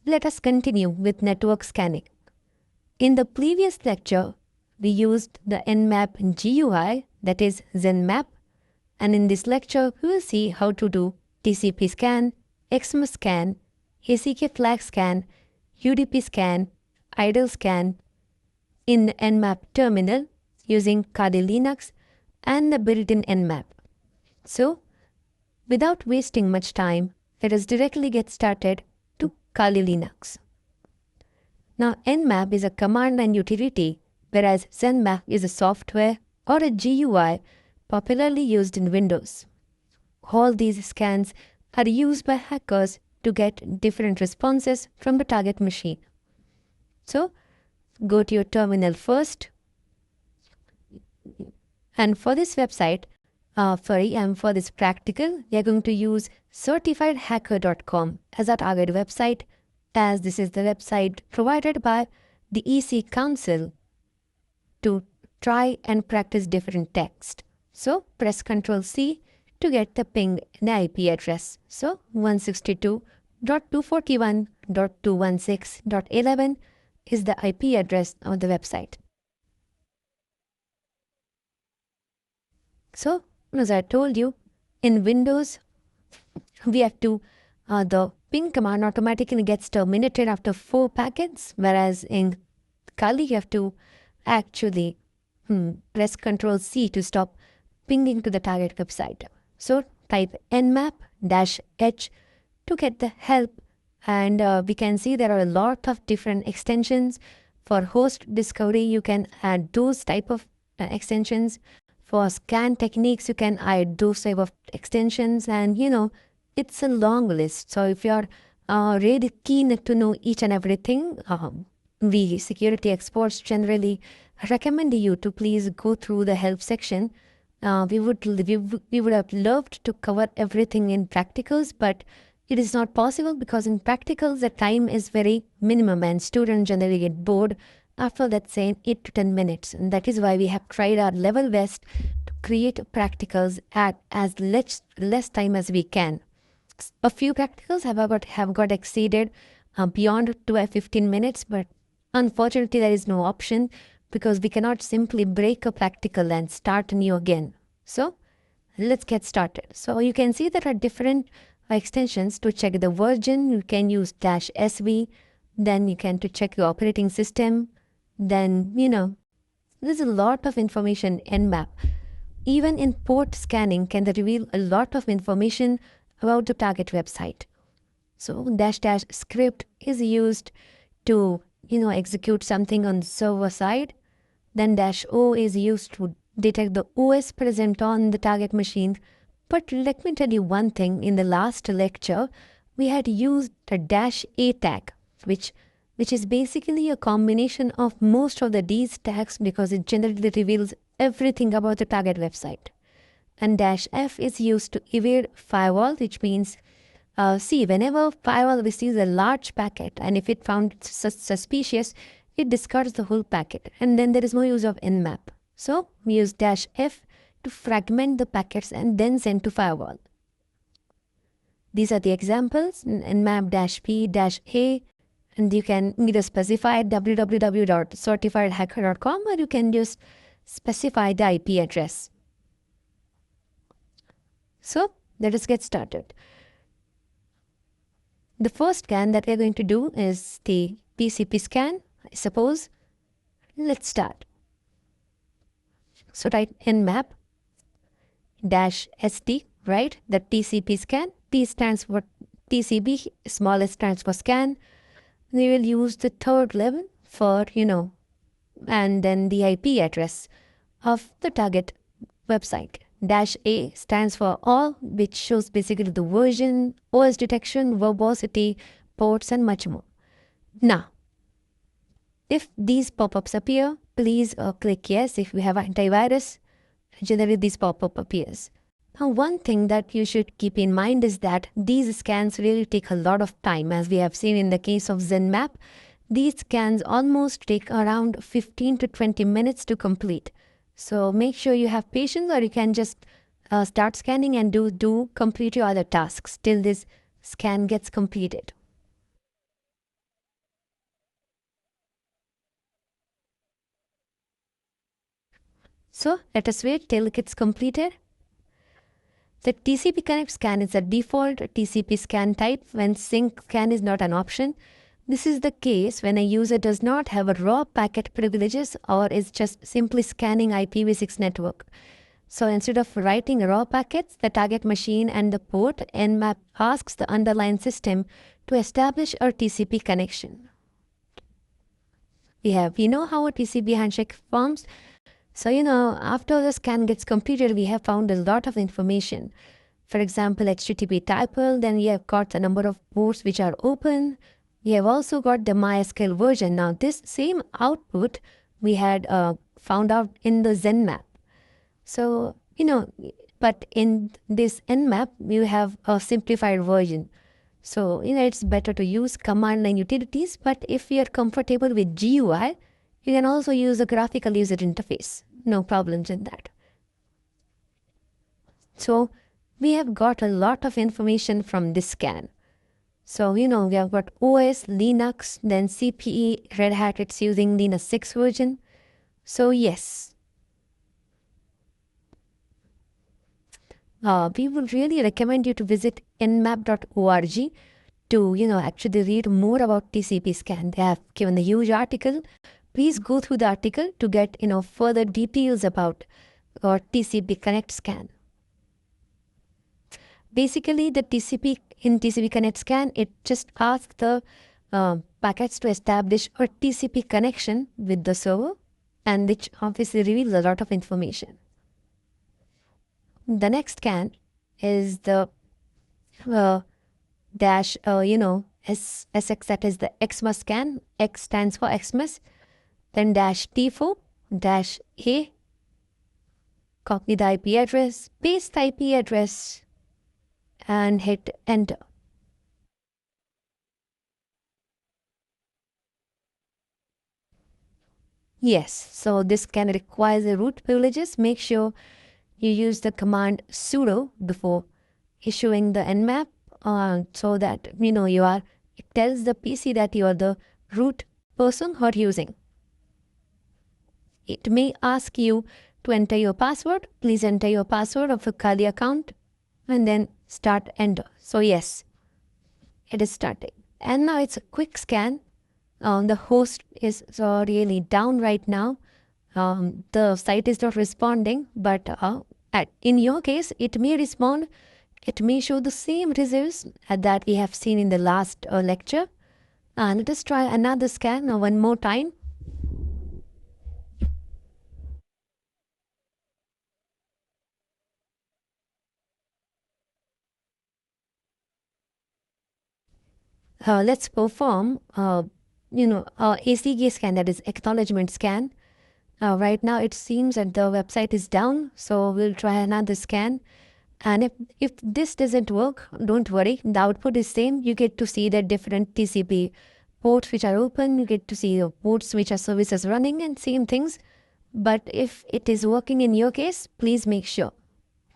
Let us continue with network scanning. In the previous lecture, we used the Nmap GUI, that is Nmap, and in this lecture, we will see how to do TCP scan, XMS scan, ACK flag scan, UDP scan, idle scan in the Nmap terminal using Kali Linux and the built-in Nmap. So, without wasting much time, let us directly get started to Kali Linux. Now, Nmap is a command and utility, whereas Nmap is a software or a GUI popularly used in Windows. All these scans are used by hackers to get different responses from the target machine. So, go to your terminal first. And for this website, for this practical, we are going to use certifiedhacker.com as our target website, as this is the website provided by the EC Council to try and practice different text. So press Ctrl C to get the ping and the IP address. So 162.241.216.11 is the IP address of the website. So, as I told you, in Windows, we have to, the ping command automatically gets terminated after 4 packets, whereas in Kali, you have to actually press Ctrl C to stop pinging to the target website. So, type nmap-h to get the help, and we can see there are a lot of different extensions. For host discovery, you can add those type of extensions. For scan techniques, you can add those type of extensions, and it's a long list. So if you're really keen to know each and everything, we security experts generally recommend you to please go through the help section. We would have loved to cover everything in practicals, but it is not possible because in practicals the time is very minimum and students generally get bored after, let's say, 8 to 10 minutes. And that is why we have tried our level best to create practicals at as less time as we can. A few practicals have got exceeded beyond 15 minutes, but unfortunately there is no option because we cannot simply break a practical and start new again. So let's get started. So you can see there are different extensions to check the version. You can use -sv, then you can to check your operating system. Then, there's a lot of information in Nmap. Even in port scanning can reveal a lot of information about the target website. So -- script is used to, execute something on the server side. Then -o is used to detect the OS present on the target machine. But let me tell you one thing, in the last lecture, we had used the -a tag, which is basically a combination of most of these tags because it generally reveals everything about the target website. And -f is used to evade firewall, which means, whenever firewall receives a large packet and if it found suspicious, it discards the whole packet. And then there is no use of Nmap. So we use -f to fragment the packets and then send to firewall. These are the examples, Nmap -p-a, and you can either specify www.certifiedhacker.com or you can just specify the IP address. So let us get started. The first scan that we're going to do is the TCP scan, I suppose. Let's start. So write Nmap -st, right? The TCP scan. T stands for TCP, smallest stands for scan. We will use the third level for, and then the IP address of the target website. -a stands for all, which shows basically the version, OS detection, verbosity, ports, and much more. Now, if these pop-ups appear, please click yes. If we have antivirus, generally this pop-up appears. Now, one thing that you should keep in mind is that these scans really take a lot of time. As we have seen in the case of Nmap, these scans almost take around 15 to 20 minutes to complete. So make sure you have patience, or you can just start scanning and complete your other tasks till this scan gets completed. So let us wait till it's completed. The TCP Connect scan is a default TCP scan type when sync scan is not an option. This is the case when a user does not have a raw packet privileges or is just simply scanning IPv6 network. So instead of writing raw packets, the target machine and the port, Nmap asks the underlying system to establish a TCP connection. We know how a TCP handshake forms. So, after the scan gets completed, we have found a lot of information. For example, HTTP tuple, then we have got the number of ports which are open. We have also got the MySQL version. Now, this same output we had found out in the Nmap. So, but in this Nmap, we have a simplified version. So, it's better to use command line utilities, but if you are comfortable with GUI, you can also use a graphical user interface. No problems in that. So, we have got a lot of information from this scan. So, we have got OS, Linux, then CPE, Red Hat, it's using Linux 6 version. So, yes. We would really recommend you to visit nmap.org to, actually read more about TCP scan. They have given a huge article. Please go through the article to get, further details about or TCP Connect scan. Basically, the TCP Connect scan, it just asks the packets to establish a TCP connection with the server, and which obviously reveals a lot of information. The next scan is the dash, SX, that is the XMUS scan. X stands for XMUS. Then dash T4, dash A, copy the IP address, paste the IP address, and hit enter. Yes, so this can require the root privileges. Make sure you use the command sudo before issuing the Nmap so that, it tells the PC that you are the root person who are using. It may ask you to enter your password. Please enter your password of a Kali account and then start enter. So yes, it is starting. And now it's a quick scan. The host is really down right now. The site is not responding, but in your case, it may respond. It may show the same results that we have seen in the last lecture. Let us try another scan one more time. Let's perform, ACK scan, that is acknowledgement scan. Right now, it seems that the website is down, so we'll try another scan. And if this doesn't work, don't worry. The output is same. You get to see the different TCP ports which are open. You get to see the ports which are services running and same things. But if it is working in your case, please make sure.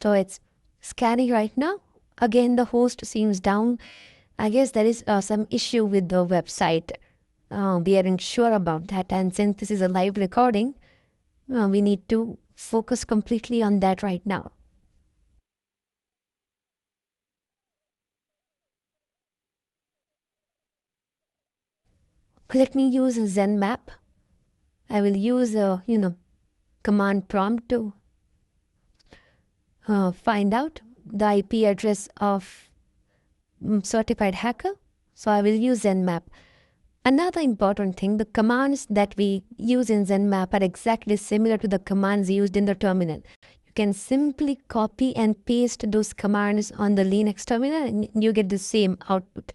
So it's scanning right now. Again, the host seems down. I guess there is some issue with the website. We aren't sure about that. And since this is a live recording, we need to focus completely on that right now. Let me use a Nmap. I will use a, command prompt to find out the IP address of certified hacker. So I will use Nmap. Another important thing, the commands that we use in Nmap are exactly similar to the commands used in the terminal. You can simply copy and paste those commands on the Linux terminal and you get the same output.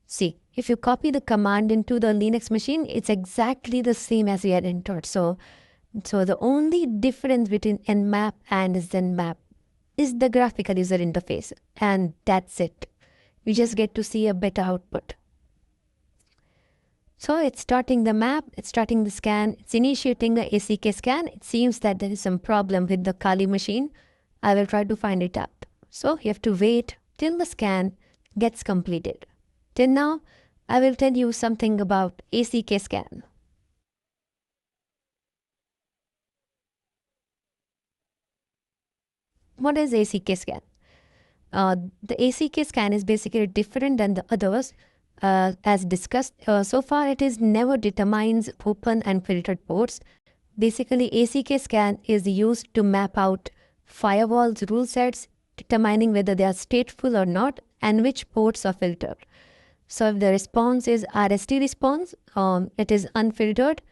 See, if you copy the command into the Linux machine, it's exactly the same as we had entered. So the only difference between Nmap and Nmap is the graphical user interface. And that's it. You just get to see a better output. So it's starting the map, it's starting the scan, it's initiating the ACK scan. It seems that there is some problem with the Kali machine. I will try to find it out. So you have to wait till the scan gets completed. Till now, I will tell you something about ACK scan. what is ACK scan? The ACK scan is basically different than the others. As discussed so far, it is never determines open and filtered ports. Basically, ACK scan is used to map out firewalls rule sets, determining whether they are stateful or not and which ports are filtered. So if the response is RST response, it is unfiltered.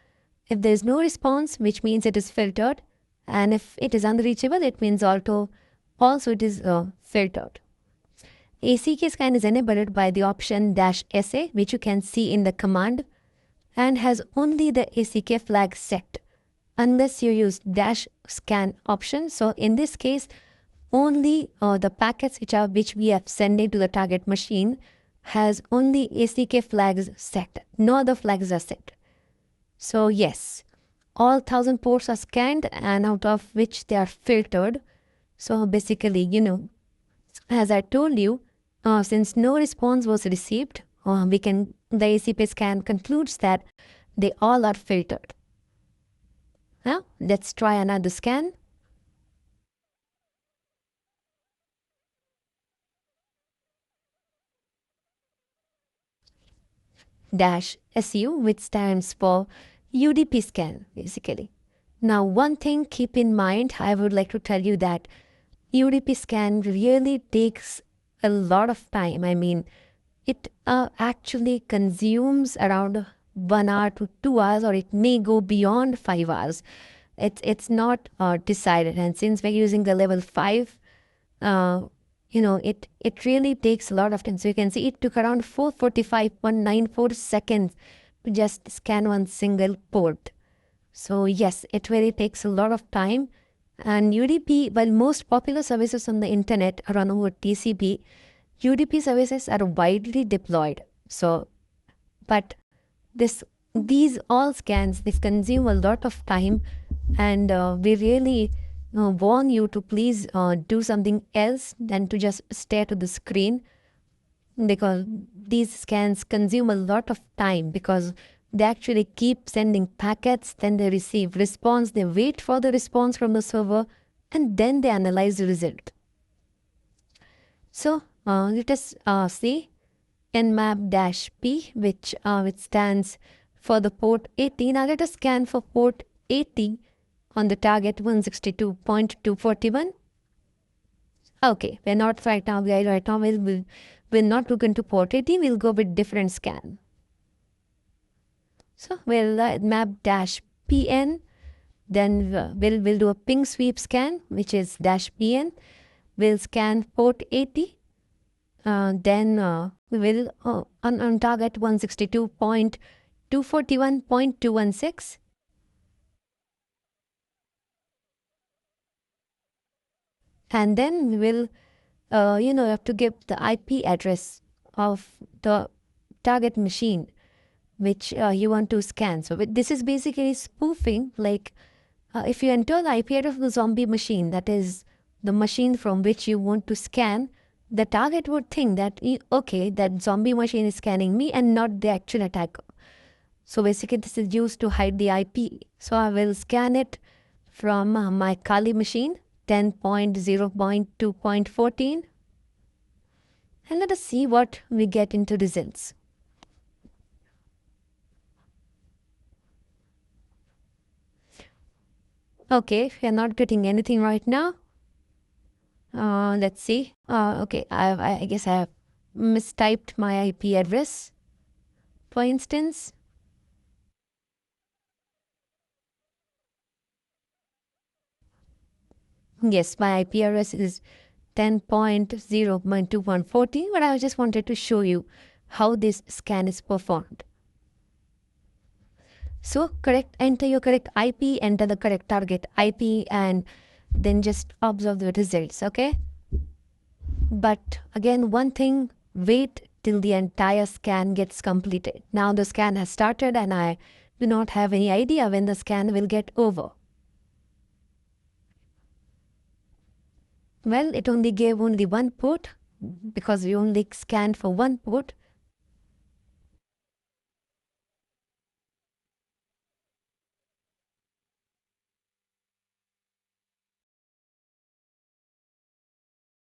If there is no response, which means it is filtered. And if it is unreachable, it means also it is filtered. ACK scan is enabled by the option -SA, which you can see in the command, and has only the ACK flag set unless you use -scan option. So in this case, only the packets which we have sending to the target machine has only ACK flags set. No other flags are set. So yes, all 1000 ports are scanned, and out of which they are filtered. So basically, as I told you, since no response was received, the ACK scan concludes that they all are filtered. Now let's try another scan. -SU, which stands for UDP scan, basically. Now, one thing keep in mind, I would like to tell you that UDP scan really takes a lot of time. I mean, it actually consumes around 1 hour to 2 hours, or it may go beyond 5 hours. It's not decided. And since we're using the level 5, it really takes a lot of time. So you can see it took around 445.94 seconds to just scan one single port. So yes, it really takes a lot of time. And UDP, while most popular services on the internet run over TCP, UDP services are widely deployed. So, but these all scans, this consume a lot of time, and we really warn you to please do something else than to just stare to the screen, because these scans consume a lot of time, because they actually keep sending packets, then they receive response, they wait for the response from the server, and then they analyze the result. So let us see Nmap-P, which stands for the port 80. Now let us scan for port 80 on the target 162.241. Okay, we're not right now. We'll not look into port 80. We'll go with different scan. So we'll map-pn. Then we'll do a ping sweep scan, which is -pn. We'll scan port 80. Then we will on target 162.241.216. And then we will, have to give the IP address of the target machine which you want to scan. So this is basically spoofing. Like if you enter the IP address of the zombie machine, that is the machine from which you want to scan, the target would think that, okay, that zombie machine is scanning me and not the actual attacker. So basically this is used to hide the IP. So I will scan it from my Kali machine, 10.0.2.14. And let us see what we get into results. Okay, we are not getting anything right now. Let's see. Okay, I guess I have mistyped my IP address, for instance. Yes, my IP address is 10.0.2.14, but I just wanted to show you how this scan is performed. So enter your correct IP, enter the correct target IP, and then just observe the results, okay? But again, one thing, wait till the entire scan gets completed. Now the scan has started and I do not have any idea when the scan will get over. Well, it only gave only one port because we only scanned for one port.